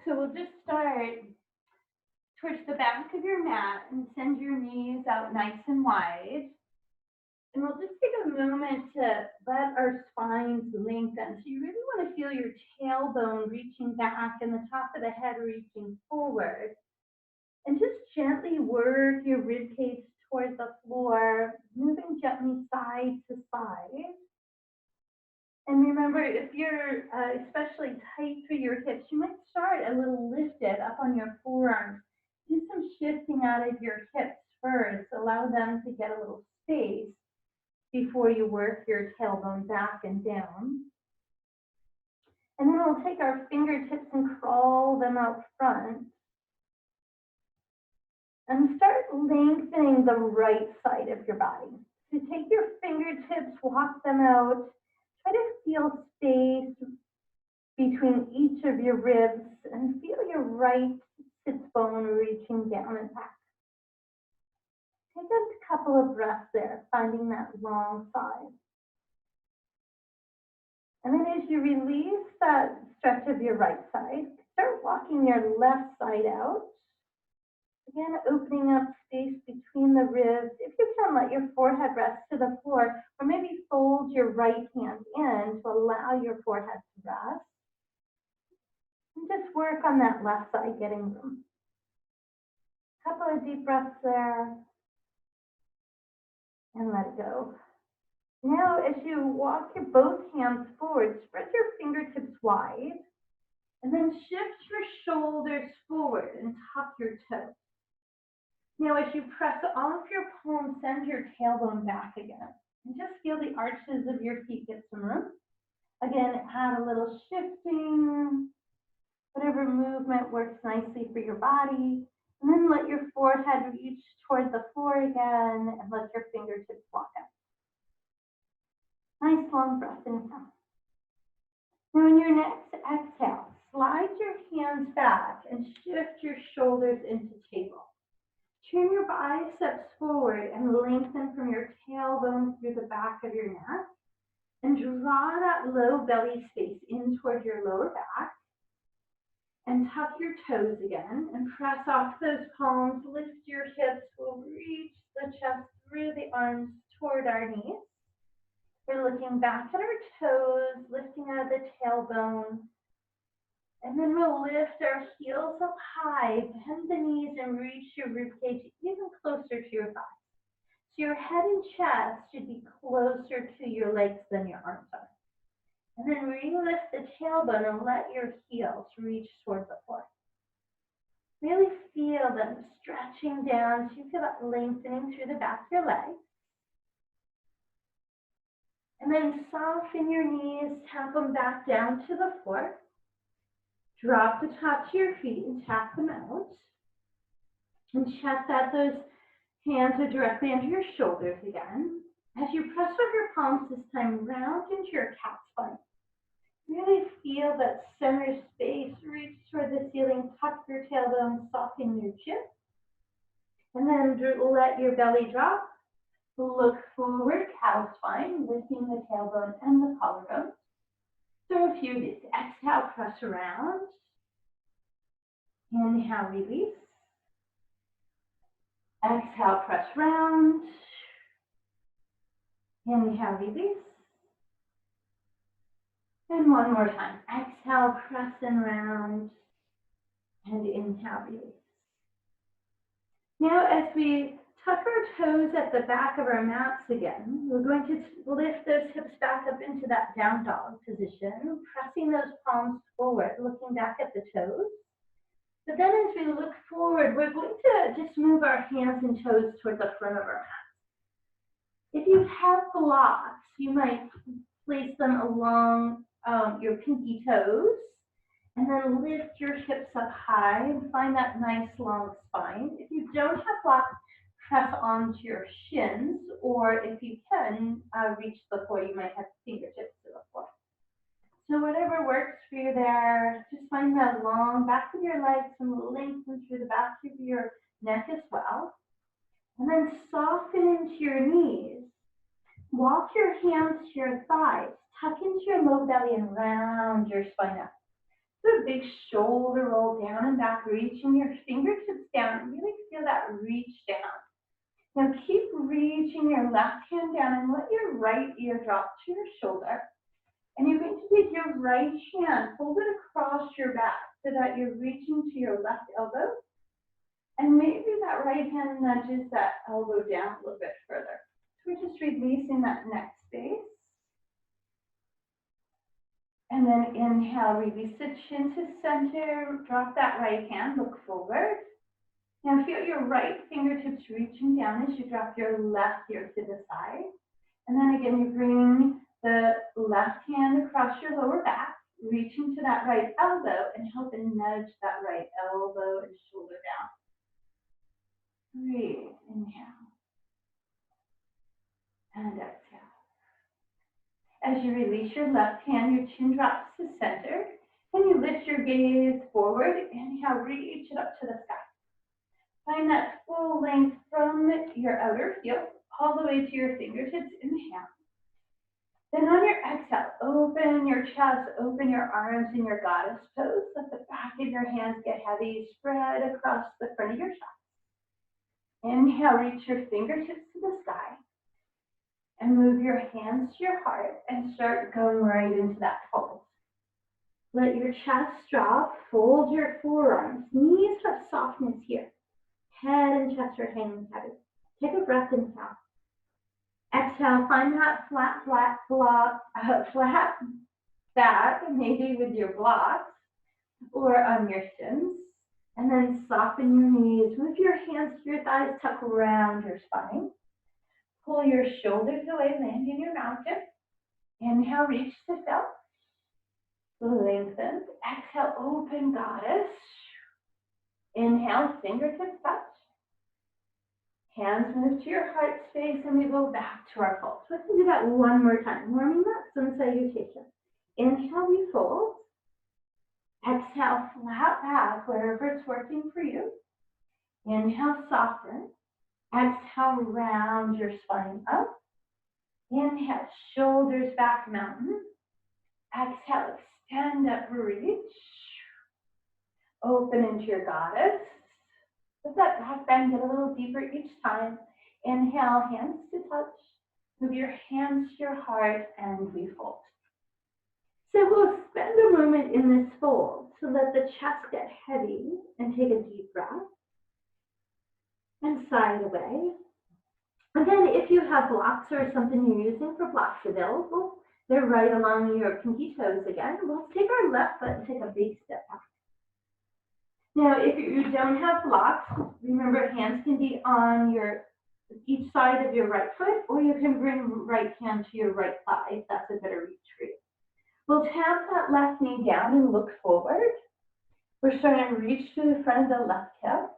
So we'll just start towards the back of your mat and send your knees out nice and wide. And we'll just take a moment to let our spines lengthen. So you really want to feel your tailbone reaching back and the top of the head reaching forward. And just gently work your rib cage towards the floor, moving gently side to side. And remember, if you're especially tight through your hips, you might start a little lifted up on your forearms. Do some shifting out of your hips first. Allow them to get a little space before you work your tailbone back and down. And then we'll take our fingertips and crawl them out front. And start lengthening the right side of your body. So take your fingertips, walk them out. Try to feel space between each of your ribs and feel your right sits bone reaching down and back. Take a couple of breaths there, finding that long side. And then as you release that stretch of your right side, start walking your left side out. Again, opening up space between the ribs. If you can, let your forehead rest to the floor, or maybe fold your right hand in to allow your forehead to rest. And just work on that left side, getting room. A couple of deep breaths there. And let it go. Now, as you walk your both hands forward, spread your fingertips wide, and then shift your shoulders forward and tuck your toes. Now, as you press off your palms, send your tailbone back again. And just feel the arches of your feet get some room. Again, add a little shifting, whatever movement works nicely for your body. And then let your forehead reach toward the floor again and let your fingertips walk out. Nice long breath inhale. Now in your next exhale, slide your hands back and shift your shoulders into table. Turn your biceps forward and lengthen from your tailbone through the back of your neck. And draw that low belly space in toward your lower back. And tuck your toes again and press off those palms. Lift your hips. We'll reach the chest through the arms toward our knees. We're looking back at our toes, lifting out of the tailbone. And then we'll lift our heels up high, bend the knees and reach your ribcage even closer to your thighs. So your head and chest should be closer to your legs than your arms are. And then re-lift the tailbone and let your heels reach towards the floor. Really feel them stretching down. So you feel that lengthening through the back of your legs. And then soften your knees, tap them back down to the floor. Drop the top to your feet and tap them out. And check that those hands are directly under your shoulders again. As you press with your palms this time, round into your cat spine. Really feel that center space, reach toward the ceiling, tuck your tailbone, soften your chin. And then let your belly drop. Look forward, cow spine, lifting the tailbone and the collarbone. So a few of these. Exhale, press around. Inhale, release. Exhale, press round. Inhale, release. And one more time. Exhale, press and round. And inhale, release. Now as we tuck our toes at the back of our mats again, we're going to lift those hips back up into that down dog position, pressing those palms forward, looking back at the toes. But then as we look forward, we're going to just move our hands and toes toward the front of our mat. If you have blocks, you might place them along your pinky toes, and then lift your hips up high and find that nice long spine. If you don't have blocks, press onto your shins, or if you can reach the floor, you might have fingertips to the floor. So whatever works for you there, just find that long back of your legs and lengthen through the back of your neck as well. And then soften into your knees. Walk your hands to your thighs, tuck into your low belly and round your spine up. do a big shoulder roll down and back, reaching your fingertips down. Really feel that reach down. Now keep reaching your left hand down and let your right ear drop to your shoulder. And you're going to take your right hand, hold it across your back so that you're reaching to your left elbow. And maybe that right hand nudges that elbow down a little bit further. So we're just releasing that neck space. And then inhale, release the chin to center, drop that right hand, look forward. Now feel your right fingertips reaching down as you drop your left ear to the side. And then again, you bring the left hand across your lower back, reaching to that right elbow and helping nudge that right elbow and shoulder down. Breathe, inhale. And exhale. As you release your left hand, your chin drops to center. And you lift your gaze forward. Inhale, reach it up to the sky. Find that full length from your outer heel all the way to your fingertips. Inhale. Then on your exhale, open your chest, open your arms in your goddess pose. Let the back of your hands get heavy. Spread across the front of your chest. Inhale, reach your fingertips to the sky. And move your hands to your heart and start going right into that fold. Let your chest drop, fold your forearms. Knees have softness here. Head and chest are hanging heavy. Take a breath, inhale. Exhale, find that flat back, maybe with your blocks or on your shins. And then soften your knees. Move your hands to your thighs, tuck around your spine. Pull your shoulders away, land in your mountain. Inhale, reach to self. Lengthen. Exhale, open goddess. Inhale, fingertips touch. Hands move to your heart space and we go back to our fold. So let's do that one more time. Warming up some salutation. Inhale, we fold. Exhale, flat back wherever it's working for you. Inhale, soften. Exhale, round your spine up. Inhale, shoulders back, mountain. Exhale, extend up, reach. Open into your goddess. Let that back bend get a little deeper each time. Inhale, hands to touch. Move your hands to your heart and we fold. So we'll spend a moment in this fold to let the chest get heavy and take a deep breath. And side away. Again, if you have blocks or something you're using for blocks available, they're right along your pinky toes again. We'll take our left foot and take a big step back. Now, if you don't have blocks, remember hands can be on each side of your right foot, or you can bring right hand to your right thigh if that's a better reach for you. We'll tap that left knee down and look forward. We're starting to reach to the front of the left hip.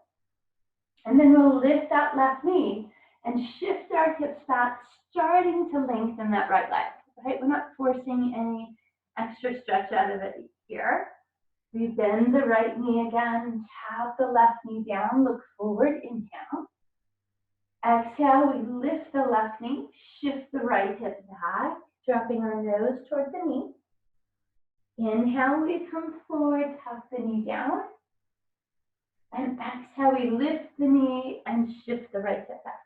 And then we'll lift that left knee and shift our hips back, starting to lengthen that right leg, right? We're not forcing any extra stretch out of it here. We bend the right knee again, tap the left knee down, look forward, inhale. Exhale, we lift the left knee, shift the right hip back, dropping our nose towards the knee. Inhale, we come forward, tap the knee down. And exhale, we lift the knee and shift the right hip back.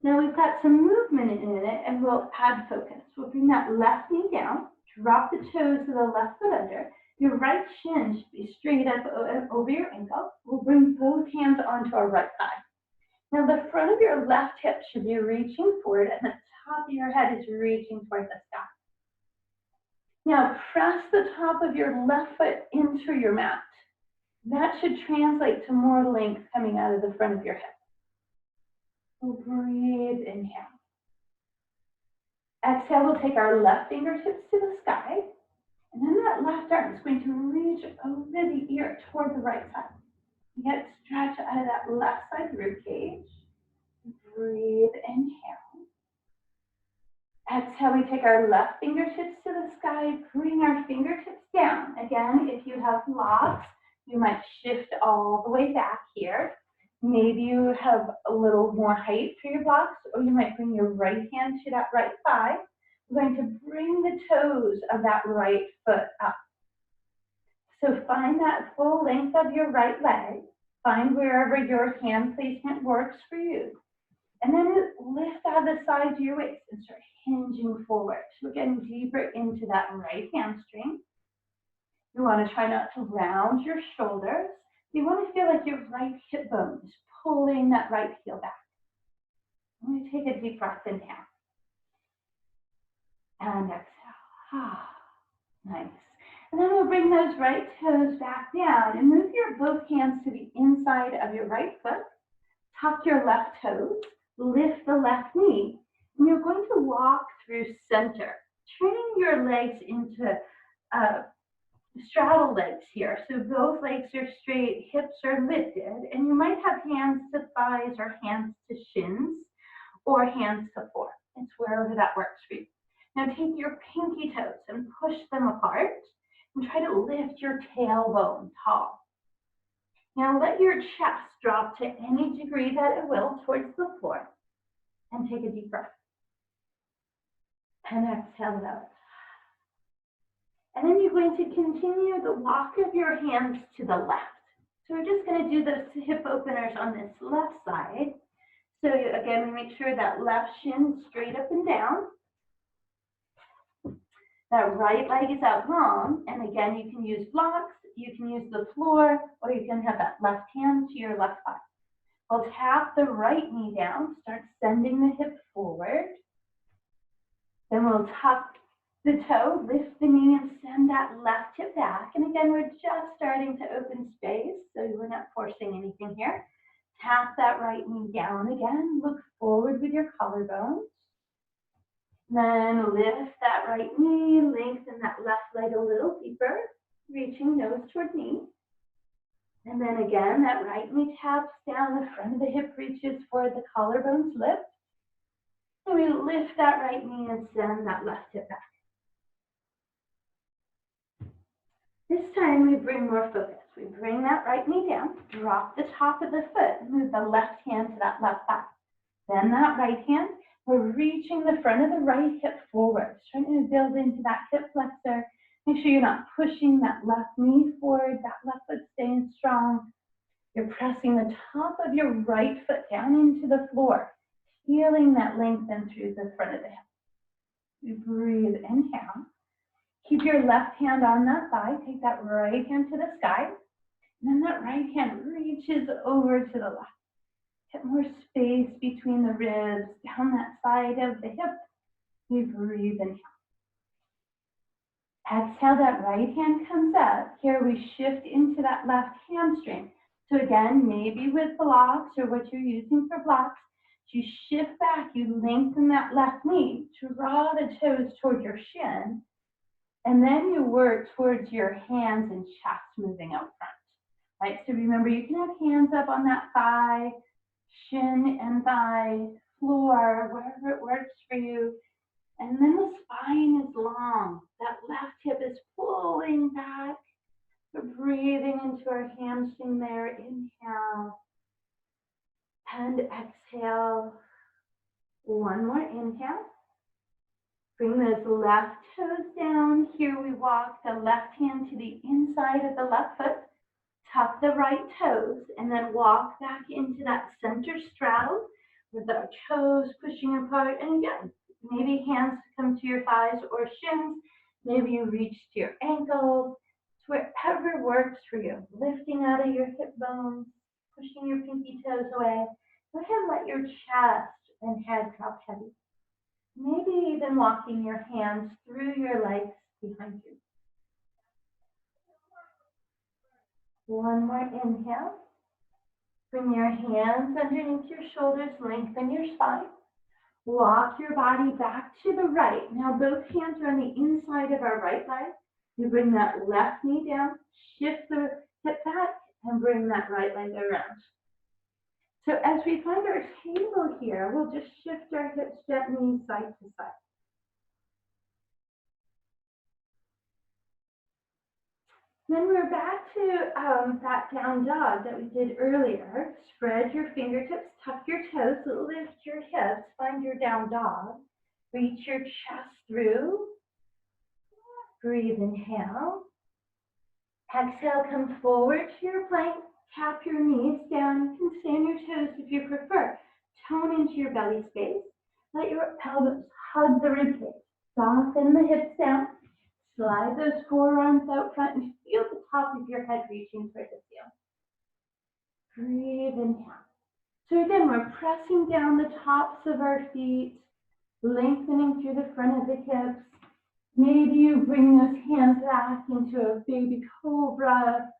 Now we've got some movement in it and we'll add focus. We'll bring that left knee down, drop the toes of the left foot under. Your right shin should be straight up over your ankle. We'll bring both hands onto our right thigh. Now the front of your left hip should be reaching forward and the top of your head is reaching towards the sky. Now press the top of your left foot into your mat. That should translate to more length coming out of the front of your hip. We'll breathe, inhale. Exhale, we'll take our left fingertips to the sky. And then that left arm is going to reach over the ear toward the right side. Get stretch out of that left side rib cage. Breathe, inhale. Exhale, we take our left fingertips to the sky, bring our fingertips down. Again, if you have blocks, you might shift all the way back here. Maybe you have a little more height for your blocks, or you might bring your right hand to that right thigh. We're going to bring the toes of that right foot up. So find that full length of your right leg. Find wherever your hand placement works for you. And then lift out the sides of your waist and start hinging forward. So we're getting deeper into that right hamstring. You want to try not to round your shoulders. You want to feel like your right hip bone is pulling that right heel back. I'm going to take a deep breath, inhale. And exhale. Nice. And then we'll bring those right toes back down and move your both hands to the inside of your right foot. Tuck your left toes, lift the left knee, and you're going to walk through center, turning your legs into straddle legs here. So both legs are straight, hips are lifted, and you might have hands to thighs or hands to shins or hands to floor. It's wherever that works for you. Now take your pinky toes and push them apart and try to lift your tailbone tall. Now let your chest drop to any degree that it will towards the floor and take a deep breath. And exhale it out. And then you're going to continue the walk of your hands to the left. So we're just going to do those hip openers on this left side. So again, we make sure that left shin is straight up and down. That right leg is out long, and again, you can use blocks, you can use the floor, or you can have that left hand to your left thigh. We'll tap the right knee down, start sending the hip forward. Then we'll tuck the toe, lift the knee, and send that left hip back. And again, we're just starting to open space, so we're not forcing anything here. Tap that right knee down again, look forward with your collarbones. Then lift that right knee, lengthen that left leg a little deeper, reaching nose toward knee. And then again, that right knee taps down, the front of the hip reaches forward, the collarbones lift. And we lift that right knee and send that left hip back. This time we bring more focus. We bring that right knee down, drop the top of the foot, move the left hand to that left thigh. Then that right hand, we're reaching the front of the right hip forward, trying to build into that hip flexor. Make sure you're not pushing that left knee forward, that left foot staying strong. You're pressing the top of your right foot down into the floor, feeling that lengthen through the front of the hip. You breathe, inhale. Keep your left hand on that thigh, take that right hand to the sky, and then that right hand reaches over to the left. Get more space between the ribs, down that side of the hip. You breathe, inhale. Exhale, that right hand comes up. Here we shift into that left hamstring. So again, maybe with blocks or what you're using for blocks, you shift back, you lengthen that left knee, draw the toes toward your shin, and then you work towards your hands and chest moving out front. Right, so remember you can have hands up on that thigh, shin and thigh, floor, wherever it works for you. And then the spine is long. That left hip is pulling back. We're breathing into our hamstring there. Inhale and exhale. One more inhale. Bring those left toes down. Here we walk the left hand to the inside of the left foot. Tuck the right toes and then walk back into that center straddle with our toes pushing apart. And again, maybe hands come to your thighs or shins. Maybe you reach to your ankles. It's wherever works for you. Lifting out of your hip bones, pushing your pinky toes away. Go ahead and let your chest and head drop heavy. Maybe even walking your hands through your legs behind you. One more inhale. Bring your hands underneath your shoulders, lengthen your spine. Walk your body back to the right. Now both hands are on the inside of our right leg. You bring that left knee down, shift the hip back, and bring that right leg around. So as we find our table here, we'll just shift our hips gently side to side. Then we're back to that down dog that we did earlier. Spread your fingertips, tuck your toes, lift your hips, find your down dog. Reach your chest through. Breathe, inhale. Exhale, come forward to your plank. Tap your knees down. You can stay on your toes if you prefer. Tone into your belly space. Let your elbows hug the ribcage. Soften the hips down. Slide those forearms out front and feel the top of your head reaching toward the ceiling. Breathe inhale. So again, we're pressing down the tops of our feet, lengthening through the front of the hips. Maybe you bring those hands back into a baby cobra.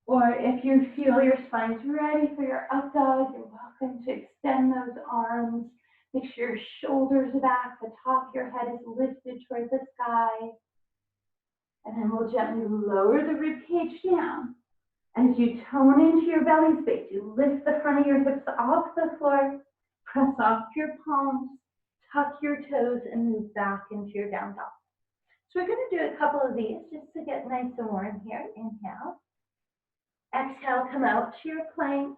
Or if you feel your spine's ready for your up dog, you're welcome to extend those arms. Make sure your shoulders are back, the top of your head is lifted toward the sky. And then we'll gently lower the rib cage down. As you tone into your belly space, you lift the front of your hips off the floor, press off your palms, tuck your toes, and move back into your down dog. So we're going to do a couple of these just to get nice and warm here. Inhale. Exhale, come out to your plank.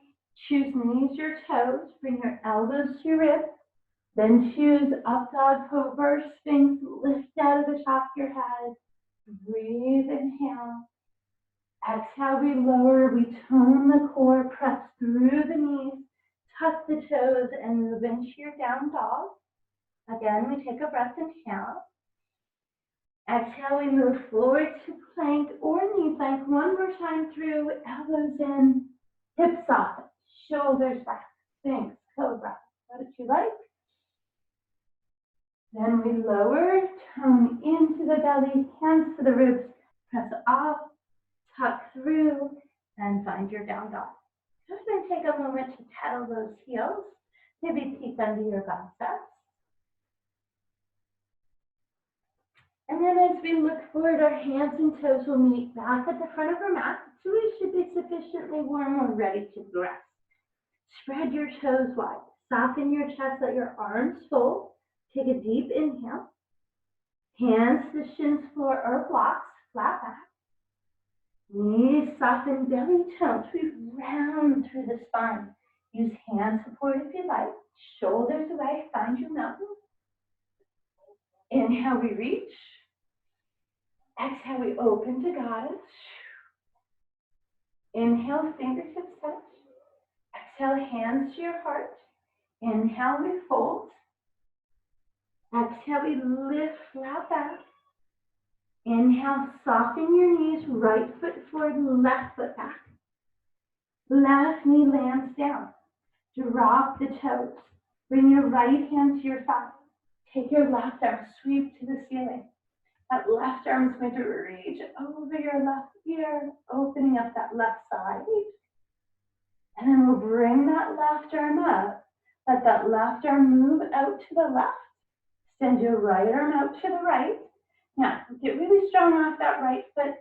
Choose knees or toes. Bring your elbows to your ribs. Then choose up dog, cobra, sphinx. Lift out of the top of your head. Breathe, inhale. Exhale, we lower, we tone the core, press through the knees, tuck the toes, and move into your down dog. Again, we take a breath, inhale. Exhale, we move forward to plank or knee plank. One more time through, elbows in, hips soften, shoulders back, sphinx, cobra. What would you like? Then we lower, tone into the belly, hands to the ribs, press off, tuck through, and find your down dog. Just going to take a moment to pedal those heels. Maybe peek under your biceps. And then as we look forward, our hands and toes will meet back at the front of our mat. So we should be sufficiently warm or ready to progress. Spread your toes wide. Soften your chest, let your arms fold. Take a deep inhale. Hands to shins, floor, or blocks, flat back. Knees soften, belly tone. Sweep round through the spine. Use hand support if you like. Shoulders away, find your mountain. Inhale, we reach. Exhale, we open to goddess. Inhale, fingertips touch. Exhale, hands to your heart. Inhale, we fold. Exhale, we lift flat back. Inhale, soften your knees, right foot forward, left foot back. Left knee lands down. Drop the toes. Bring your right hand to your thigh. Take your left arm, sweep to the ceiling. That left arm is going to reach over your left ear, opening up that left side. And then we'll bring that left arm up. Let that left arm move out to the left. Send your right arm out to the right. Now, get really strong off that right foot.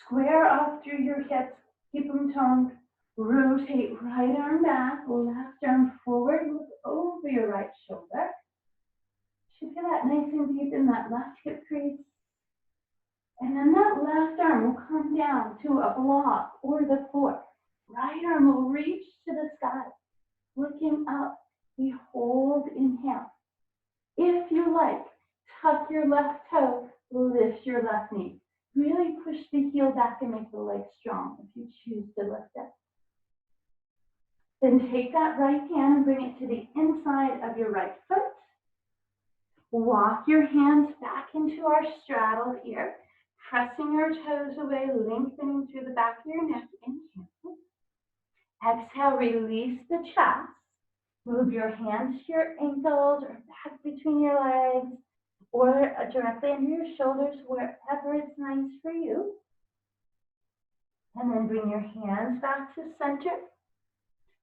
Square off through your hips. Keep them toned. Rotate right arm back, left arm forward. Look over your right shoulder. Should feel that nice and deep in that left hip crease. And then that left arm will come down to a block or the floor. Right arm will reach to the sky. Looking up, we hold, inhale. If you like, tuck your left toe, lift your left knee. Really push the heel back and make the leg strong if you choose to lift it. Then take that right hand and bring it to the inside of your right foot. Walk your hands back into our straddle here, pressing your toes away, lengthening through the back of your neck. Inhale. Exhale, release the chest. Move your hands to your ankles or back between your legs or directly under your shoulders, wherever is nice for you. And then bring your hands back to center.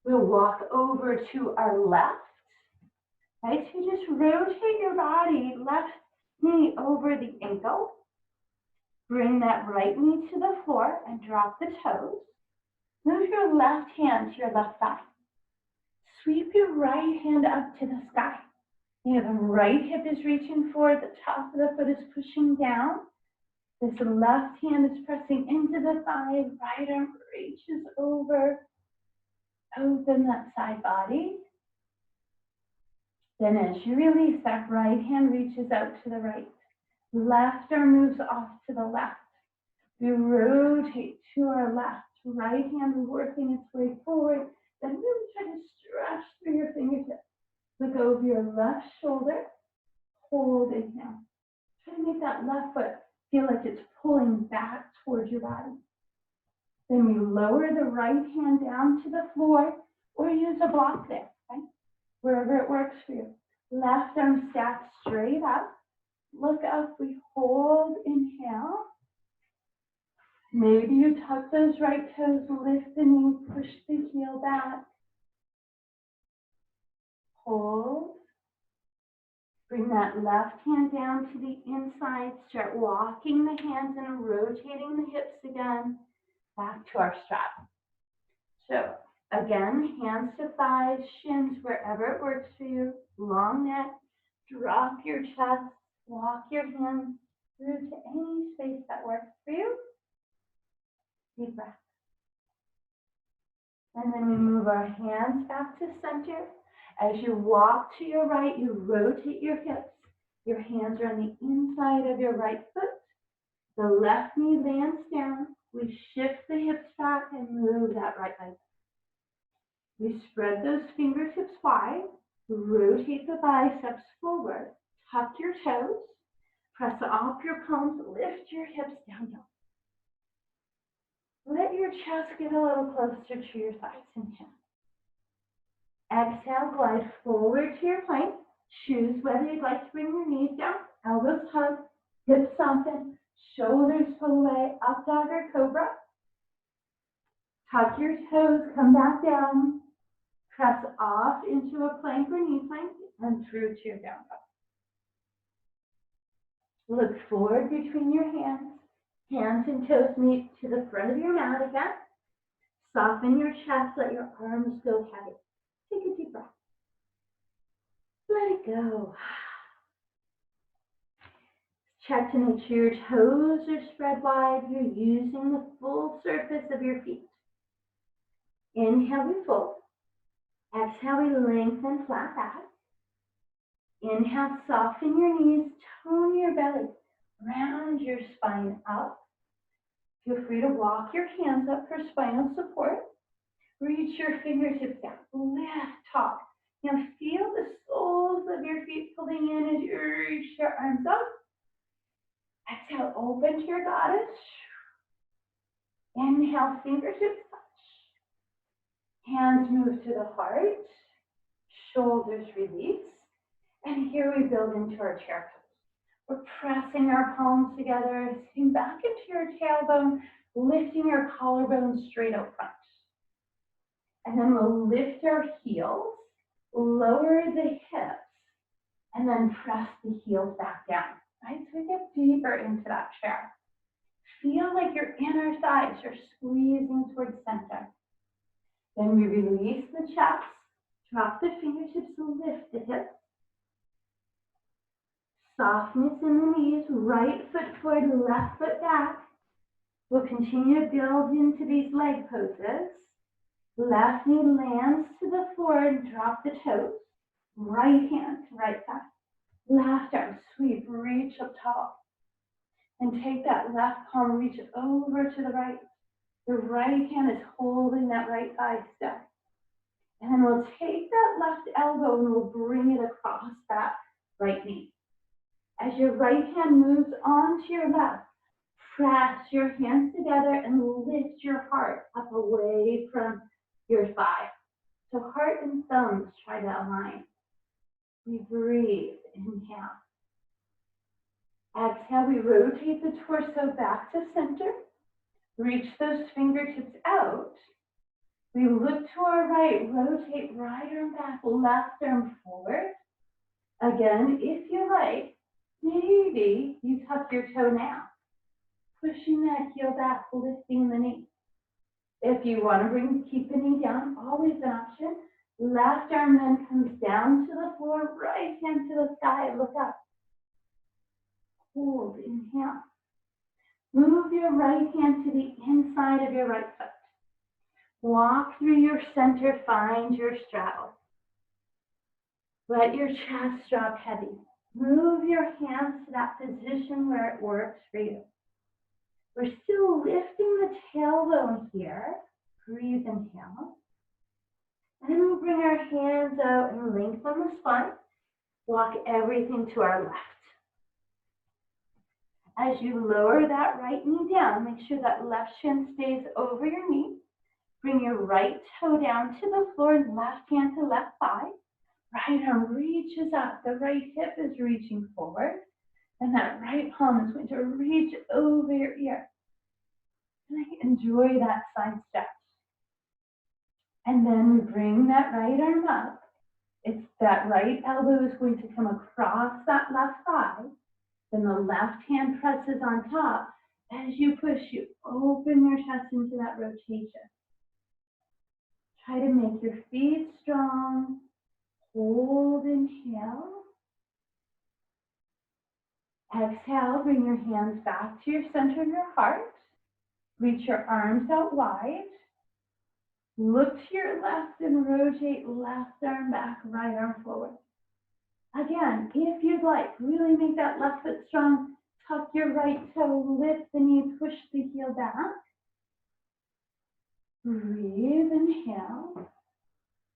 We'll walk over to our left. Right, so just rotate your body, left knee over the ankle. Bring that right knee to the floor and drop the toes. Move your left hand to your left thigh. Sweep your right hand up to the sky. The right hip is reaching forward, the top of the foot is pushing down. This left hand is pressing into the thigh, right arm reaches over. Open that side body. Then as you release, that right hand reaches out to the right. Left arm moves off to the left. We rotate to our left, right hand working its way forward. Then really try to stretch through your fingertips. Look over your left shoulder, hold inhale. Try to make that left foot feel like it's pulling back towards your body. Then we lower the right hand down to the floor or use a block there, right? Wherever it works for you. Left arm stacked straight up. Look up, we hold, inhale. Maybe you tuck those right toes, lift the knee, push the heel back. Hold. Bring that left hand down to the inside. Start walking the hands and rotating the hips again. Back to our strap. So again, hands to thighs, shins, wherever it works for you. Long neck. Drop your chest. Walk your hands through to any space that works for you. Deep breath. And then we move our hands back to center. As you walk to your right, you rotate your hips. Your hands are on the inside of your right foot. The left knee lands down. We shift the hips back and move that right leg. We spread those fingertips wide. Rotate the biceps forward. Tuck your toes. Press off your palms. Lift your hips down. Let your chest get a little closer to your thighs. Inhale. Exhale, glide forward to your plank. Choose whether you'd like to bring your knees down, elbows hug, hips soften, shoulders pull away, up dog or cobra. Tuck your toes, come back down. Press off into a plank or knee plank and through to your down dog. Look forward between your hands. Hands and toes meet to the front of your mat again. Soften your chest, let your arms go heavy. Take a deep breath. Let it go. Check to make sure your toes are spread wide. You're using the full surface of your feet. Inhale, we fold. Exhale, we lengthen flat back. Inhale, soften your knees, tone your belly. Round your spine up. Feel free to walk your hands up for spinal support. Reach your fingertips down. Lift top. Now feel the soles of your feet pulling in as you reach your arms up. Exhale, open to your goddess. Inhale, fingertips touch. Hands move to the heart. Shoulders release. And here we build into our chair pose. We're pressing our palms together, sitting back into your tailbone, lifting your collarbone straight out front. And then we'll lift our heels, lower the hips, and then press the heels back down, right? So we get deeper into that chair. Feel like your inner thighs are squeezing towards center. Then we release the chest, drop the fingertips, lift the hips. Softness in the knees, right foot forward, left foot back. We'll continue to build into these leg poses. Left knee lands to the floor and drop the toes. Right hand to right thigh. Left arm sweep, reach up tall. And take that left palm, reach it over to the right. The right hand is holding that right thigh still. And then we'll take that left elbow and we'll bring it across that right knee. As your right hand moves onto your left, press your hands together and lift your heart up away from your thigh. So heart and thumbs try to align. We breathe, inhale. Exhale, we rotate the torso back to center. Reach those fingertips out. We look to our right, rotate right arm back, left arm forward. Again, if you like, maybe you tuck your toe now. Pushing that heel back, lifting the knee. If you want to keep the knee down, always an option. Left arm then comes down to the floor, right hand to the sky, look up. Hold, inhale. Move your right hand to the inside of your right foot. Walk through your center, find your straddle. Let your chest drop heavy. Move your hands to that position where it works for you. We're still lifting the tailbone here. Breathe, inhale. And then we'll bring our hands out and lengthen the spine. Walk everything to our left. As you lower that right knee down, make sure that left shin stays over your knee. Bring your right toe down to the floor and left hand to left thigh. Right arm reaches up. The right hip is reaching forward. And that right palm is going to reach over your ear. And enjoy that side stretch. And then we bring that right arm up. It's that right elbow is going to come across that left thigh. Then the left hand presses on top. As you push, you open your chest into that rotation. Try to make your feet strong. Hold, inhale. Exhale, bring your hands back to your center of your heart. Reach your arms out wide. Look to your left and rotate left arm back, right arm forward. Again, if you'd like, really make that left foot strong. Tuck your right toe, lift the knee, push the heel back. Breathe, inhale.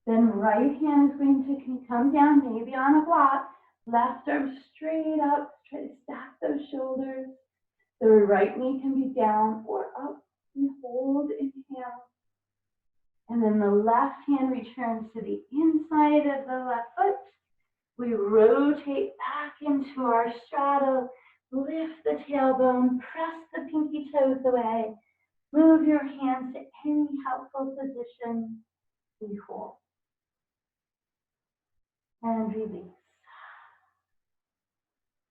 Then right hand is going to come down, maybe on a block. Left arm straight up. Try to stack those shoulders. The right knee can be down or up. And hold, inhale. And then the left hand returns to the inside of the left foot. We rotate back into our straddle. Lift the tailbone. Press the pinky toes away. Move your hands to any helpful position. We hold. And release.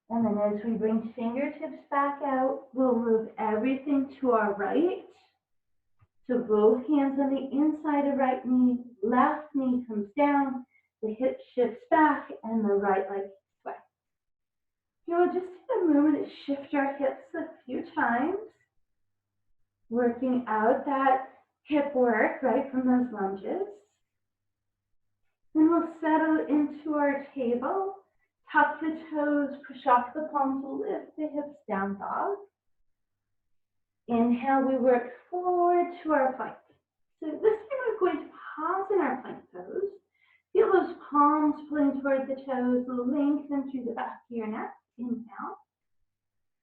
And then as we bring fingertips back out, we'll move everything to our right. So both hands on the inside of right knee, left knee comes down, the hip shifts back, and the right leg kicks away. You'll just take a moment to shift our hips a few times, working out that hip work right from those lunges. Then we'll settle into our table, tuck the toes, push off the palms, lift the hips down, dog. Inhale, we work forward to our plank. So this time we're going to pause in our plank pose. Feel those palms pulling toward the toes, lengthen through the back of your neck. Inhale.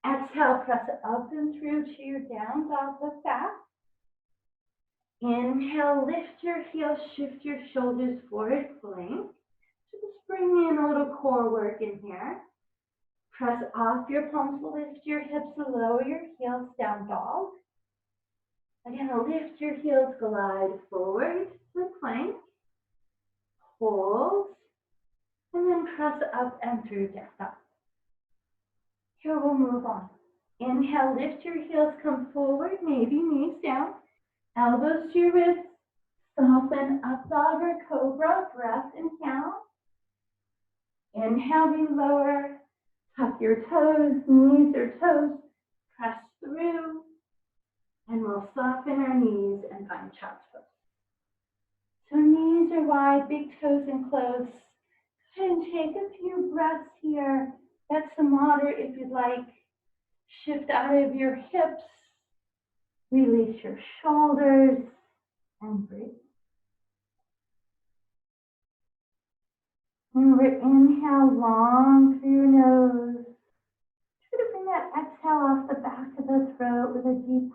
Exhale, press up and through to your down dog, look back. Inhale, lift your heels, shift your shoulders forward, plank. So just bring in a little core work in here. Press off your palms, lift your hips, lower your heels, down dog. Again, lift your heels, glide forward to plank. Hold. And then press up and through down dog. Here we'll move on. Inhale, lift your heels, come forward, maybe knees down. Elbows to your wrists. Soften up dog or cobra, breath inhale. Inhale, we lower. Tuck your toes, knees or toes, press through, and we'll soften our knees and find child's pose. So knees are wide, big toes enclosed. And take a few breaths here. Get some water if you'd like. Shift out of your hips. Release your shoulders and breathe. Remember, inhale long through your nose. Try to bring that exhale off the back of the throat with a deep.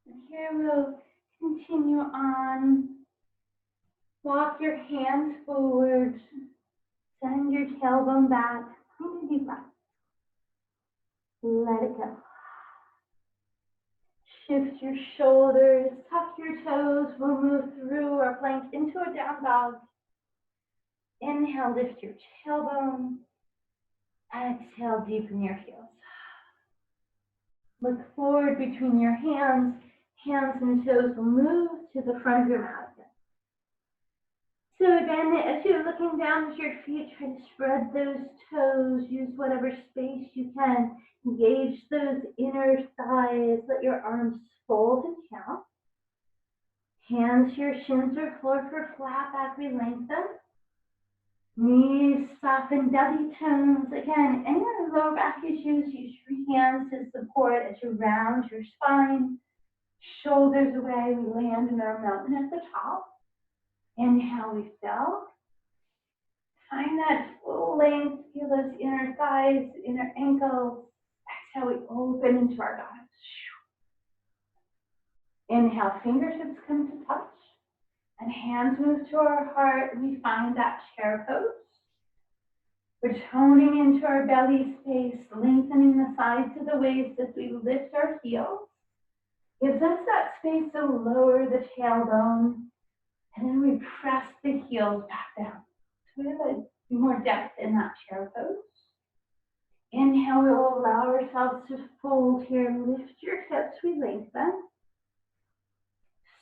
And here we'll continue on. Walk your hands forward. Send your tailbone back. Take a deep breath. Let it go. Shift your shoulders. Tuck your toes. We'll move through our plank into a down dog. Inhale, lift your tailbone. Exhale, deepen your heels. Look forward between your hands. Hands and toes will move to the front of your mat. So again, as you're looking down at your feet, try to spread those toes, use whatever space you can. Engage those inner thighs, let your arms fold and count. Hands to your shins or floor for flat back, we lengthen. Knees soften, belly tones. Again, any other lower back issues, use your hands to support as you round your spine. Shoulders away, we land in our mountain at the top. Inhale, we fill. Find that full length, feel those inner thighs, inner ankles. Exhale, we open into our goddess. Inhale, fingertips come to touch. And hands move to our heart. We find that chair pose. We're toning into our belly space, lengthening the sides of the waist as we lift our heels. Gives us that space to lower the tailbone. And then we press the heels back down. So we have more depth in that chair pose. Inhale, we'll allow ourselves to fold here. Lift your hips, we lengthen.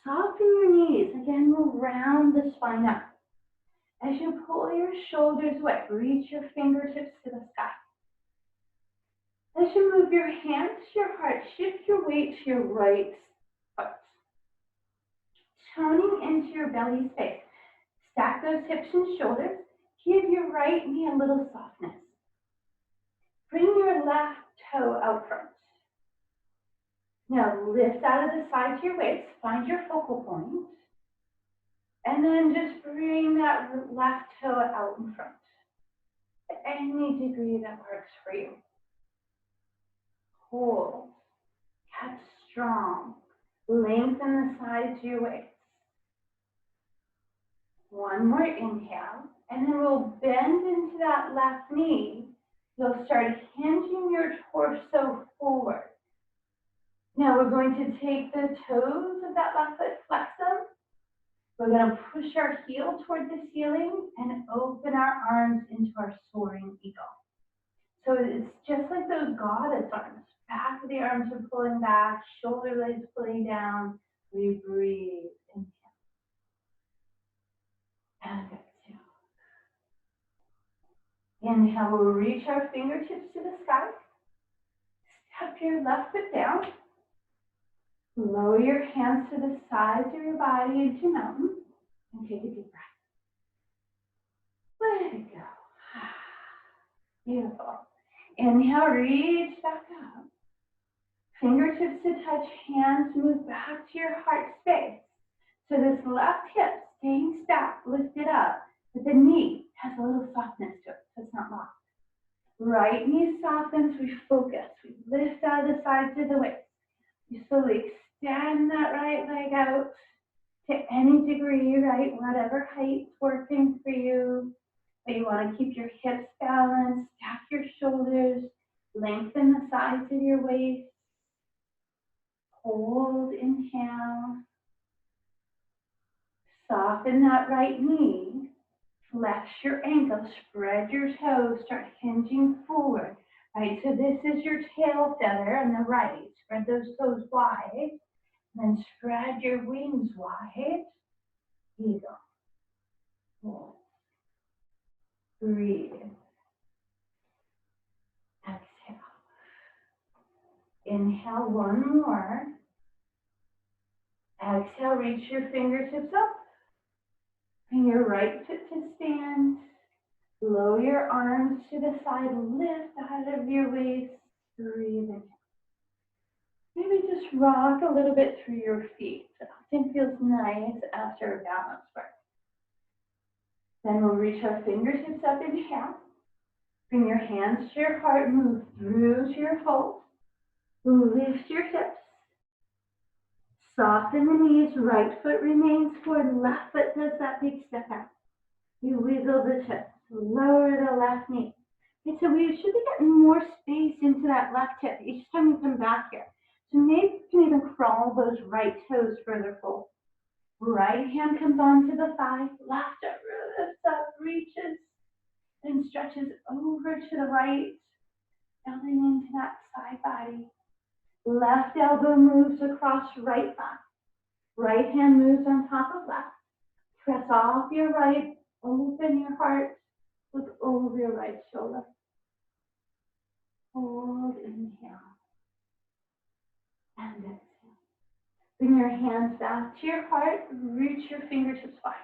Soften your knees. Again, we'll round the spine up. As you pull your shoulders away, reach your fingertips to the sky. As you move your hands to your heart, shift your weight to your right foot. Toning into your belly space. Stack those hips and shoulders. Give your right knee a little softness. Bring your left toe out front. Now lift out of the side of your waist. Find your focal point. And then just bring that left toe out in front. At any degree that works for you. Hold. Get strong. Lengthen the sides of your waist. One more inhale. And then we'll bend into that left knee. You'll start hinging your torso forward. Now we're going to take the toes of that left foot, flex them. We're going to push our heel toward the ceiling and open our arms into our soaring eagle. So it's just like those goddess arms. Back of the arms are pulling back, shoulder blades pulling down. We breathe. Inhale. And exhale. Inhale, we'll reach our fingertips to the sky. Step your left foot down. Lower your hands to the sides of your body into mountain. And take a deep breath. Let it go. Beautiful. Inhale, reach back up. Fingertips to touch, hands move back to your heart space. So this left hip staying stacked, lifted up, but the knee has a little softness to it, so it's not locked. Right knee softens, we focus. We lift out of the sides of the waist. You slowly extend that right leg out to any degree, right? Whatever height's working for you. But you want to keep your hips balanced, stack your shoulders, lengthen the sides of your waist. Hold, inhale. Soften that right knee. Flex your ankle, spread your toes, start hinging forward. Right, so this is your tail feather on the right. Spread those toes wide. Then spread your wings wide. Eagle. Hold. Breathe. Exhale. Inhale one more. Exhale, reach your fingertips up. Bring your right foot to stand. Lower your arms to the side. Lift out of your waist. Breathe in. Maybe just rock a little bit through your feet. It often feels nice after a balance work. Then we'll reach our fingertips up, inhale. Bring your hands to your heart, move through to your hold. Lift your hips. Soften the knees, right foot remains forward, left foot does that big step out. You wiggle the toes, lower the left knee. Okay, so we should be getting more space into that left hip each time you come back here. So maybe you can even crawl those right toes further forward. Right hand comes onto the thigh, left lifts up, reaches, and stretches over to the right, bellying into that side body. Left elbow moves across right thigh. Right hand moves on top of left. Press off your right, open your heart, look over your right shoulder. Hold, inhale, and exhale. Bring your hands back to your heart, reach your fingertips wide.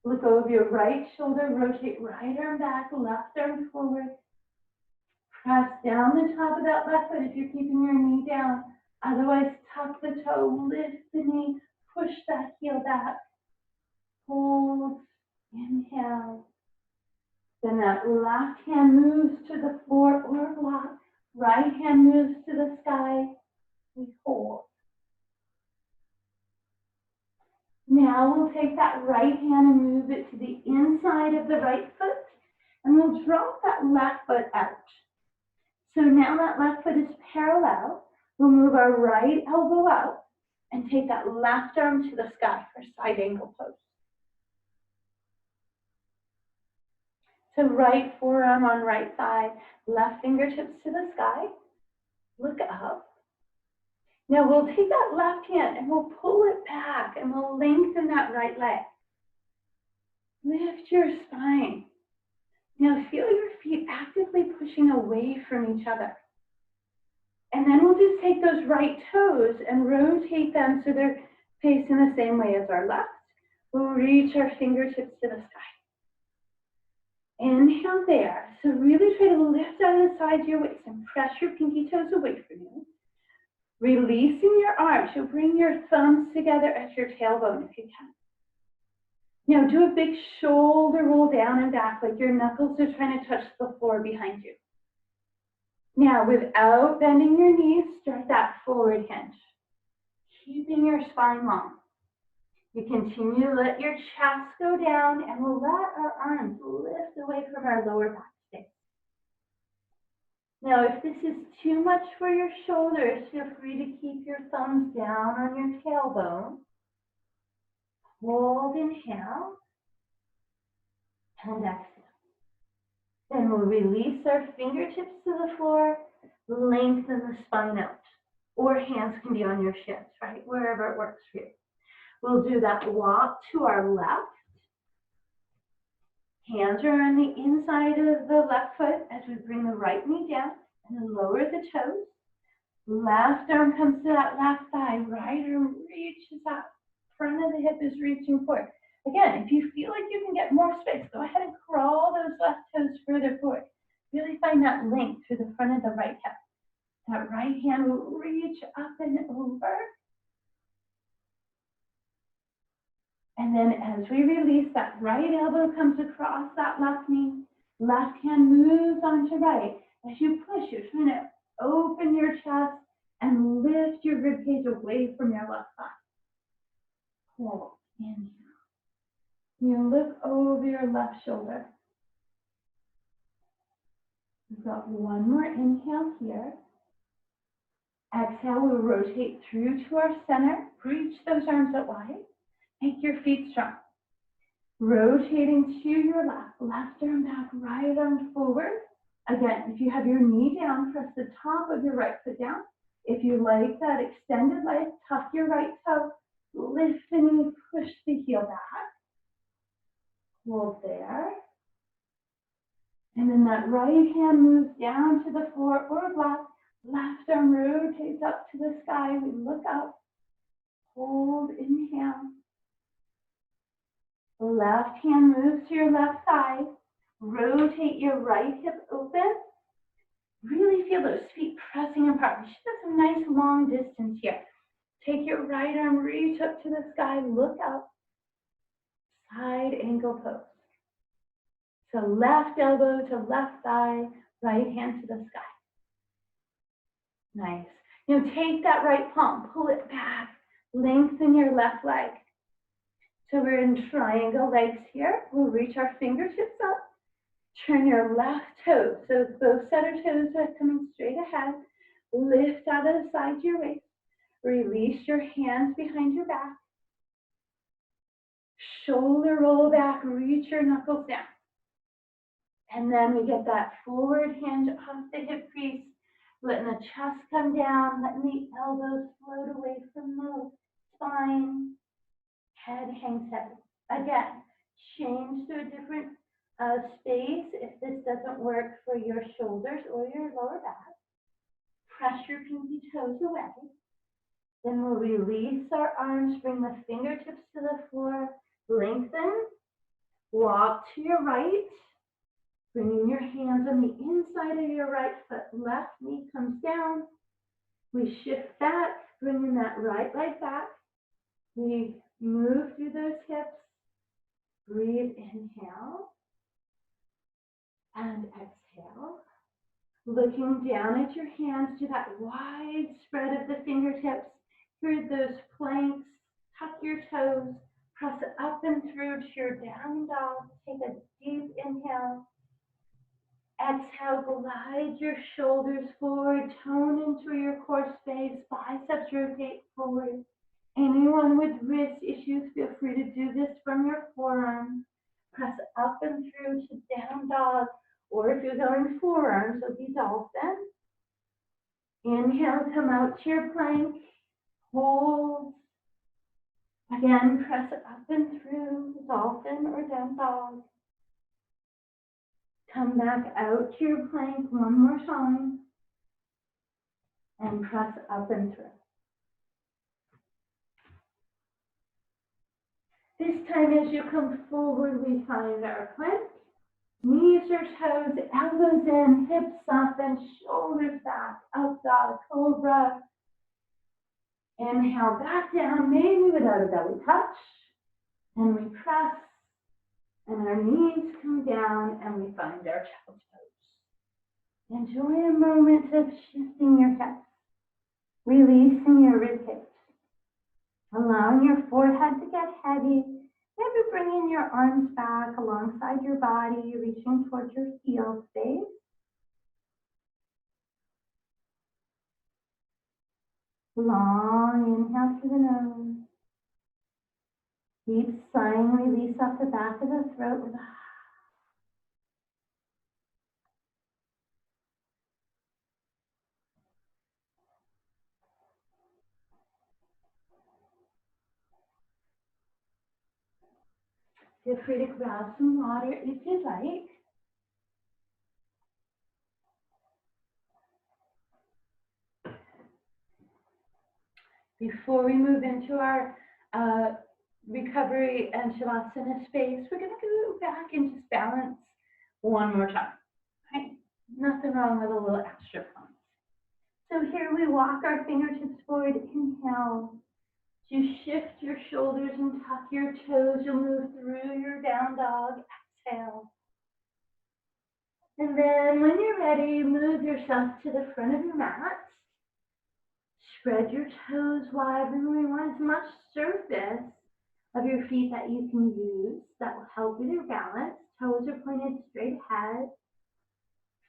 Look over your right shoulder, rotate right arm back, left arm forward. Press down the top of that left foot if you're keeping your knee down. Otherwise, tuck the toe, lift the knee, push that heel back. Hold, inhale. Then that left hand moves to the floor or block. Right hand moves to the sky. We hold. Now we'll take that right hand and move it to the inside of the right foot. And we'll drop that left foot out. So now that left foot is parallel. We'll move our right elbow out and take that left arm to the sky for side angle pose. So right forearm on right thigh, left fingertips to the sky. Look up. Now we'll take that left hand and we'll pull it back and we'll lengthen that right leg. Lift your spine. Now feel your feet actively pushing away from each other. And then we'll just take those right toes and rotate them so they're facing the same way as our left. We'll reach our fingertips to the sky. Inhale there. So really try to lift out of the sides of your waist and press your pinky toes away from you. Releasing your arms. You'll bring your thumbs together at your tailbone if you can. Now do a big shoulder roll down and back like your knuckles are trying to touch the floor behind you. Now without bending your knees, start that forward hinge. Keeping your spine long. You continue to let your chest go down and we'll let our arms lift away from our lower back space. Now if this is too much for your shoulders, feel free to keep your thumbs down on your tailbone. Hold, inhale, and exhale. Then we'll release our fingertips to the floor, lengthen the spine out. Or hands can be on your shins, right? Wherever it works for you. We'll do that walk to our left. Hands are on the inside of the left foot as we bring the right knee down and then lower the toes. Left arm comes to that left thigh, right arm reaches up. Front of the hip is reaching forward. Again, if you feel like you can get more space, go ahead and crawl those left toes further forward. Really find that length through the front of the right hip. That right hand will reach up and over. And then as we release, that right elbow comes across that left knee. Left hand moves onto right. As you push, you're trying to open your chest and lift your ribcage away from your left thigh. Hold, inhale. You look over your left shoulder. We've got one more inhale here. Exhale, we'll rotate through to our center. Reach those arms out wide. Make your feet strong. Rotating to your left. Left arm back, right arm forward. Again, if you have your knee down, press the top of your right foot down. If you like that extended leg, tuck your right toe. Lift the knee, push the heel back. Hold there. And then that right hand moves down to the floor or block. Left arm rotates up to the sky. We look up. Hold, inhale. Left hand moves to your left thigh. Rotate your right hip open. Really feel those feet pressing apart. We should have some nice long distance here. Take your right arm, reach up to the sky, look up. Side angle pose. So left elbow to left thigh, right hand to the sky. Nice. Now take that right palm, pull it back, lengthen your left leg. So we're in triangle legs here. We'll reach our fingertips up. Turn your left toes. So both set of toes are coming straight ahead. Lift out of the side of your waist. Release your hands behind your back. Shoulder roll back, reach your knuckles down. And then we get that forward hinge off the hip crease. Letting the chest come down, letting the elbows float away from the spine. Head hangs heavy. Again, change to a different space if this doesn't work for your shoulders or your lower back. Press your pinky toes away. Then we'll release our arms, bring the fingertips to the floor, lengthen, walk to your right, bringing your hands on the inside of your right foot. Left knee comes down. We shift back, bringing that right leg back. We move through those hips. Breathe, inhale, and exhale. Looking down at your hands to that wide spread of the fingertips through those planks. Tuck your toes. Press it up and through to your down dog. Take a deep inhale. Exhale, glide your shoulders forward. Tone into your core space. Biceps rotate forward. Anyone with wrist issues, feel free to do this from your forearms. Press up and through to down dog, or if you're going forearms, it'll be dolphin. Inhale, come out to your plank. Hold. Again, press up and through, dolphin or down dog. Come back out to your plank one more time. And press up and through. This time as you come forward, we find our plank. Knees or toes, elbows in, hips soften, shoulders back, up dog, cobra. Inhale back down, maybe without a belly touch. And we press, and our knees come down, and we find our child's pose. Enjoy a moment of shifting your hips, releasing your rib cage, allowing your forehead to get heavy. Maybe bringing your arms back alongside your body, reaching towards your heel space. Long inhale through the nose. Deep sighing release off the back of the throat with a feel free to grab some water if you'd like. Before we move into our recovery and Shavasana space, we're going to go back and just balance one more time. Right? Nothing wrong with a little extra pump. So here we walk our fingertips forward. Inhale. You shift your shoulders and tuck your toes. You'll move through your down dog. Exhale. And then when you're ready, move yourself to the front of your mat. Spread your toes wide. Remember, you want as much surface of your feet that you can use. That will help with your balance. Toes are pointed straight ahead.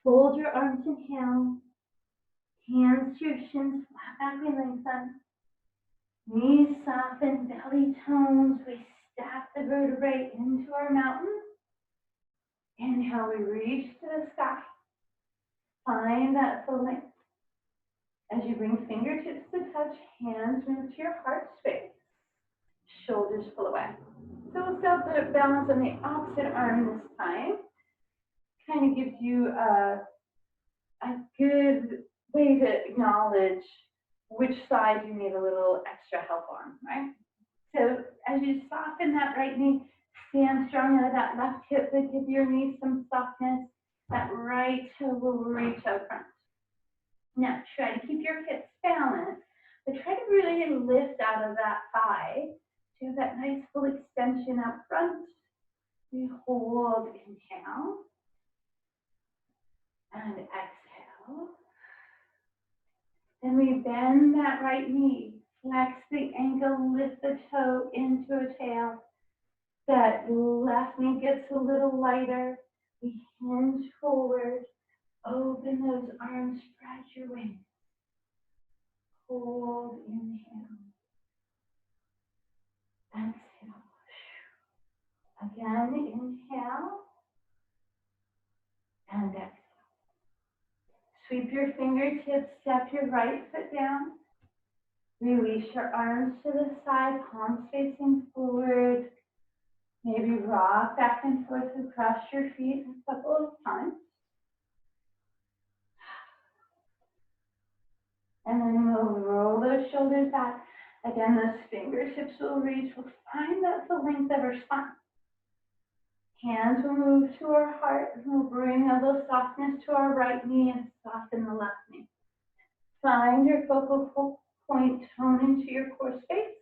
Fold your arms, inhale. Hands to your shins, flat back, we lengthen. Knees soften, belly tones. We stack the vertebrae into our mountain. Inhale, we reach to the sky. Find that full length. As you bring fingertips to touch, hands move to your heart space. Shoulders pull away. So we'll start the balance on the opposite arm this time. Kind of gives you a good way to acknowledge which side you need a little extra help on, right? So as you soften that right knee, stand strong out of that left hip, but give your knee some softness. That right toe will reach out front. Now try to keep your hips balanced, but try to really lift out of that thigh to that nice full extension out front. We hold, inhale, and exhale. Then we bend that right knee, flex the ankle, lift the toe into a tail. That left knee gets a little lighter. We hinge forward, open those arms, spread your wings. Hold, inhale. Exhale. Again, inhale. And exhale. Sweep Keep your fingertips, step your right foot down. Release your arms to the side, palms facing forward. Maybe rock back and forth across your feet a couple of times. And then we'll roll those shoulders back. Again, those fingertips will reach. We'll find that's the length of our spine. Hands will move to our heart. And we'll bring a little softness to our right knee and soften the left knee. Find your focal point, tone into your core space.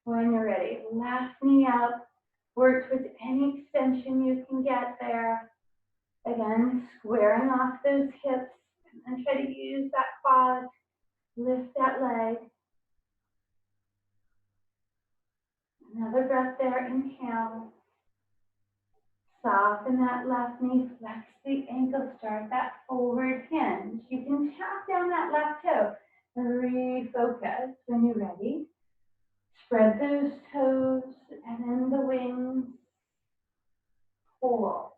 When you're ready, left knee up. Work with any extension you can get there. Again, squaring off those hips. And try to use that quad. Lift that leg. Another breath there, inhale. Soften that left knee, flex the ankle, start that forward hinge. You can tap down that left toe and refocus when you're ready. Spread those toes and then the wings. Hold.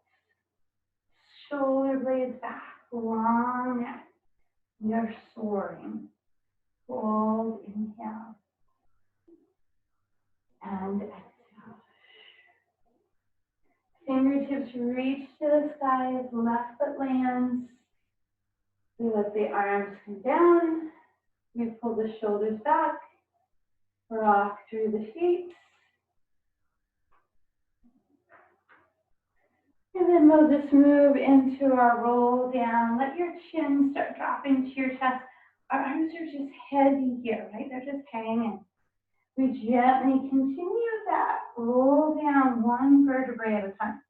Shoulder blades back, long neck. You're soaring. Hold, inhale. And exhale. Fingertips reach to the skies, left foot lands. We let the arms come down. We pull the shoulders back. Rock through the feet. And then we'll just move into our roll down. Let your chin start dropping to your chest. Our arms are just heavy here, right? They're just hanging. We gently continue that roll down one vertebrae at a time.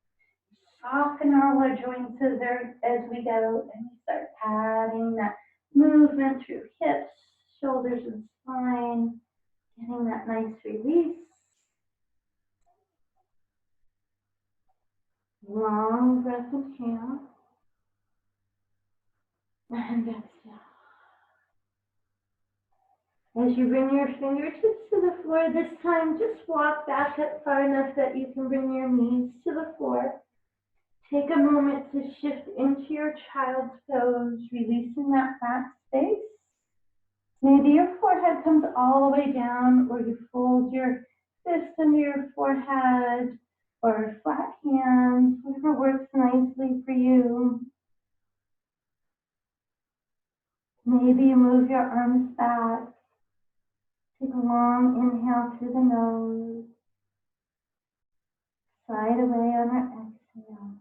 Soften our lower joints as we go, and we start adding that movement through hips, shoulders, and spine, getting that nice release. Long breath, inhale, and exhale. As you bring your fingertips to the floor, this time just walk back up far enough that you can bring your knees to the floor. Take a moment to shift into your child's pose, releasing that back space. Maybe your forehead comes all the way down, or you fold your fist under your forehead, or flat hands, whatever works nicely for you. Maybe you move your arms back. Take a long inhale through the nose. Slide away on our exhale.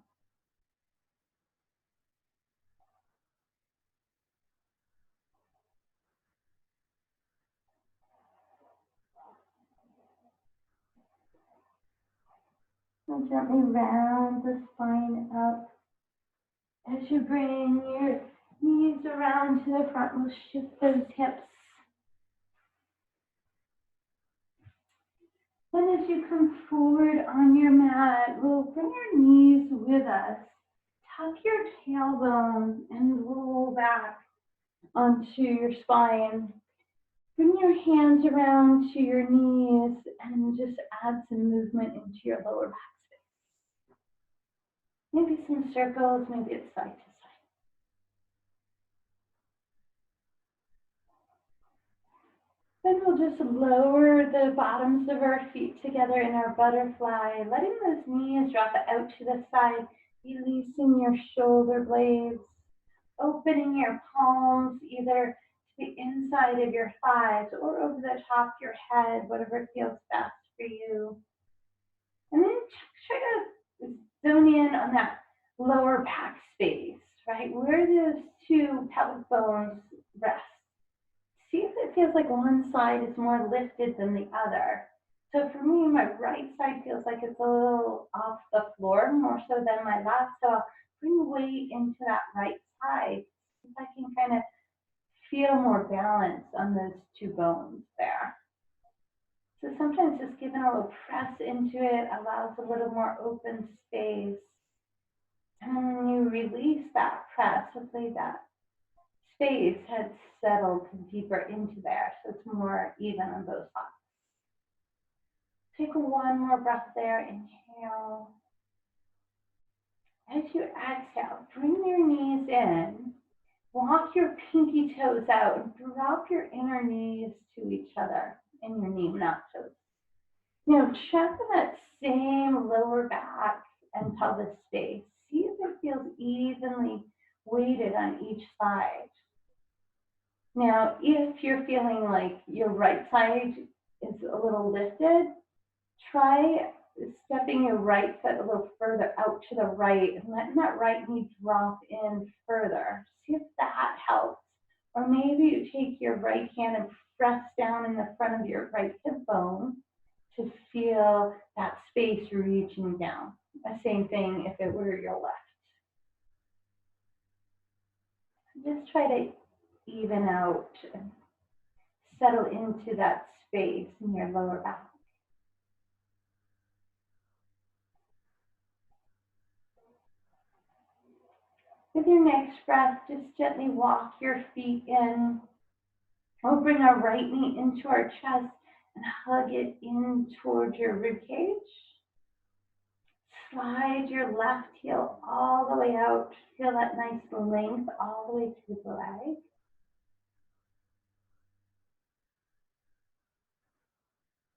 And gently round the spine up. As you bring your knees around to the front, we'll shift those hips. Then as you come forward on your mat, we'll bring your knees with us. Tuck your tailbone and roll back onto your spine. Bring your hands around to your knees and just add some movement into your lower back space. Maybe some circles, maybe it's side to side. Then we'll just lower the bottoms of our feet together in our butterfly, letting those knees drop out to the side, releasing your shoulder blades, opening your palms either to the inside of your thighs or over the top of your head, whatever feels best for you. And then try to zone in on that lower back space, right? Where those two pelvic bones rest. See if it feels like one side is more lifted than the other. So for me, my right side feels like it's a little off the floor, more so than my left. So I'll bring weight into that right side. See if I can kind of feel more balance on those two bones there. So sometimes just giving a little press into it allows a little more open space. And then when you release that press, hopefully that space has settled deeper into there, so it's more even on both sides. Take one more breath there, inhale. As you exhale, bring your knees in Walk your pinky toes out and drop your inner knees to each other and your knee not toes. Now check that same lower back and pelvis space. See if it feels evenly weighted on each side. Now, if you're feeling like your right side is a little lifted, try stepping your right foot a little further out to the right and letting that right knee drop in further. See if that helps. Or maybe you take your right hand and press down in the front of your right hip bone to feel that space reaching down. The same thing if it were your left. Just try to even out and settle into that space in your lower back. With your next breath, just gently walk your feet in. We'll bring our right knee into our chest and hug it in towards your rib cage. Slide your left heel all the way out. Feel that nice length all the way through the leg.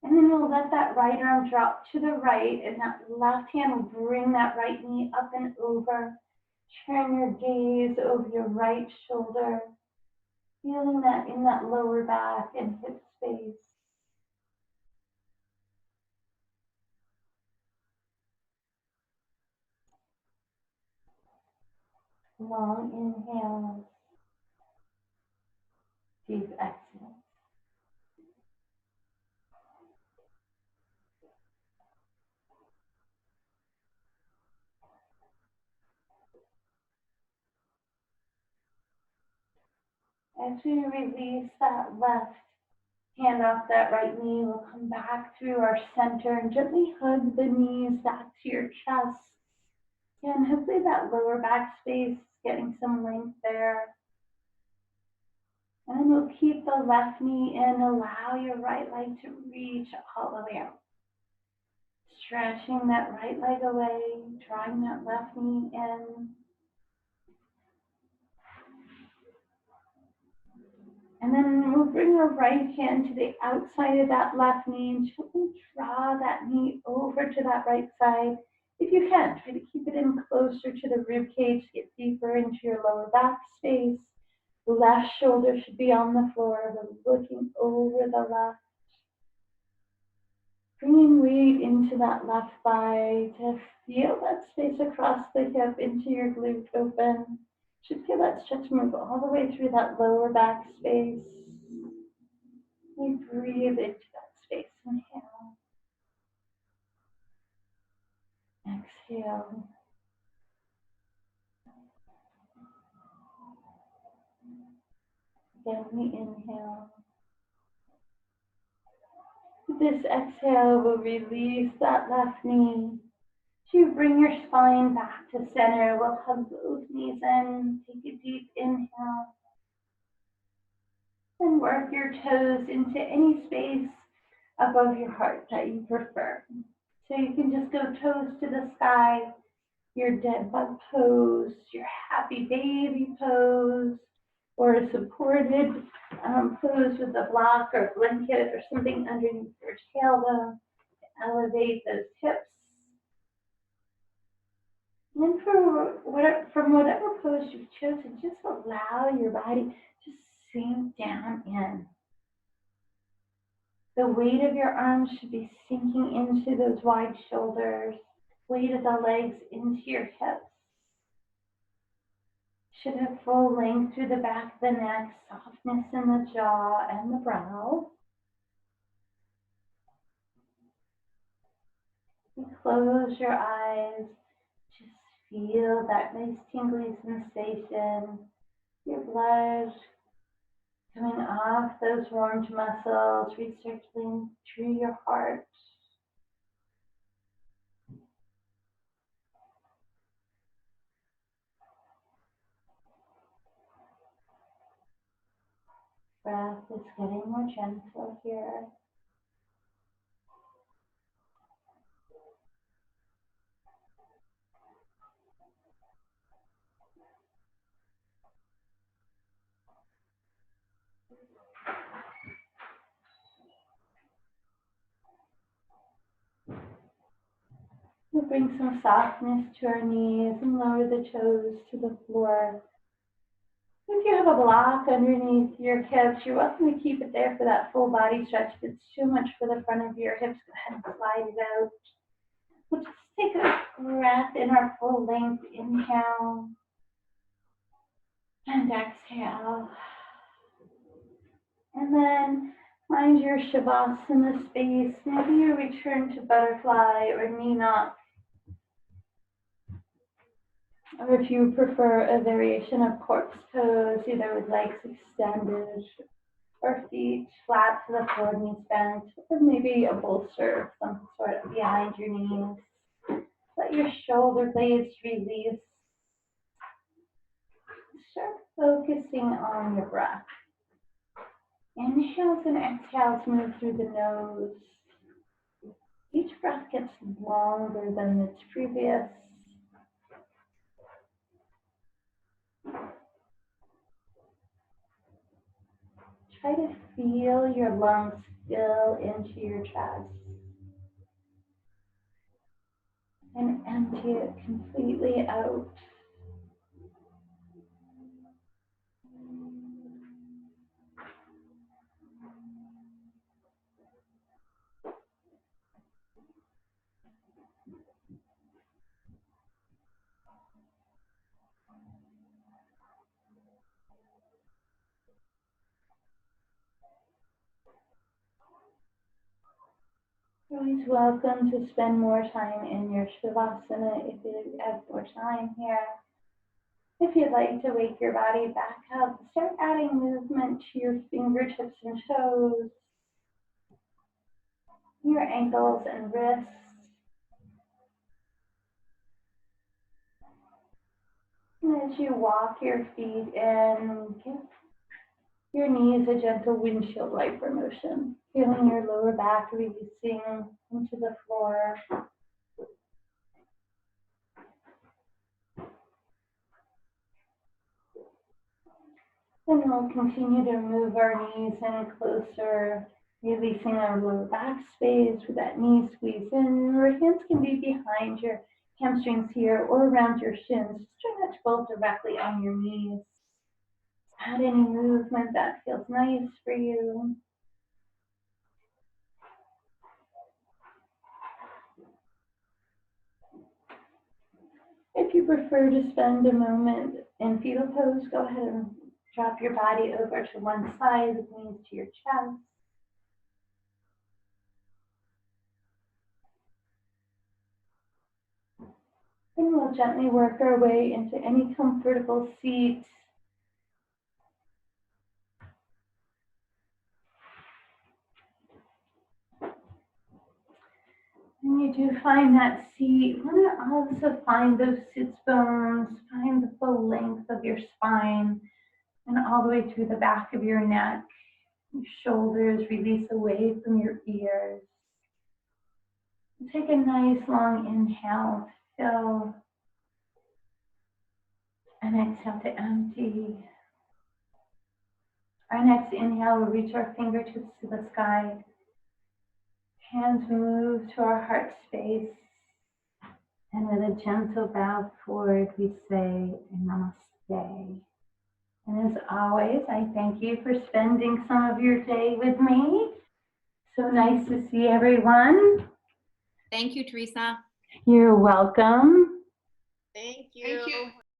And then we'll let that right arm drop to the right, and that left hand will bring that right knee up and over. Turn your gaze over your right shoulder, feeling that in that lower back and hip space. Long inhale, deep exhale. As we release that left hand off that right knee, we'll come back through our center and gently hug the knees back to your chest. And hopefully that lower back space is getting some length there. And then we'll keep the left knee in, allow your right leg to reach all the way out. Stretching that right leg away, drawing that left knee in. And then we'll bring our right hand to the outside of that left knee and gently draw that knee over to that right side. If you can, try to keep it in closer to the rib cage, get deeper into your lower back space. The left shoulder should be on the floor, but looking over the left. Bringing weight into that left thigh to feel that space across the hip into your glute open. Should feel that stretch move all the way through that lower back space. We breathe into that space. Inhale. Exhale. Again, we inhale. With this exhale, we'll release that left knee. To bring your spine back to center, we'll hug both knees in. Take a deep inhale. And work your toes into any space above your heart that you prefer. So you can just go toes to the sky, your dead bug pose, your happy baby pose, or a supported pose with a block or blanket or something underneath your tailbone to elevate those hips. And then from whatever pose you've chosen, just allow your body to sink down in. The weight of your arms should be sinking into those wide shoulders, weight of the legs into your hips. Should have full length through the back of the neck, softness in the jaw and the brow. You close your eyes, just feel that nice tingly sensation, your blood coming off those warmed muscles, recirculating through your heart. Breath is getting more gentle here. We'll bring some softness to our knees and lower the toes to the floor. If you have a block underneath your hips, you're welcome to keep it there for that full body stretch. If it's too much for the front of your hips, go ahead and slide it out. We'll just take a breath in our full length. Inhale and exhale. And then find your Shavasana space. Maybe you return to butterfly or knee knock. Or if you prefer a variation of corpse pose, either with legs extended or feet flat to the floor, knees bent, or maybe a bolster of some sort behind your knees. Let your shoulder blades release. Start focusing on your breath. Inhales and exhales move through the nose. Each breath gets longer than its previous. Try to feel your lungs fill into your chest and empty it completely out. You're always welcome to spend more time in your Shavasana if you have more time here. If you'd like to wake your body back up, start adding movement to your fingertips and toes, your ankles and wrists. And as you walk your feet in, give your knees a gentle windshield wiper motion, feeling your lower back releasing into the floor. Then we'll continue to move our knees in closer, releasing our lower back space with that knee squeeze in. Your hands can be behind your hamstrings here or around your shins. Just stretch both directly on your knees. Add any movement that feels nice for you. If you prefer to spend a moment in fetal pose, go ahead and drop your body over to one side, with knees to your chest. And we'll gently work our way into any comfortable seat. When you do find that seat, you want to also find those sits bones, find the full length of your spine, and all the way through the back of your neck. Your shoulders release away from your ears. Take a nice long inhale to fill, and exhale to empty. Our next inhale, we'll reach our fingertips to the sky. Hands move to our heart space. And with a gentle bow forward, we say namaste. And as always, I thank you for spending some of your day with me. So nice to see everyone. Thank you, Teresa. You're welcome. Thank you. Thank you.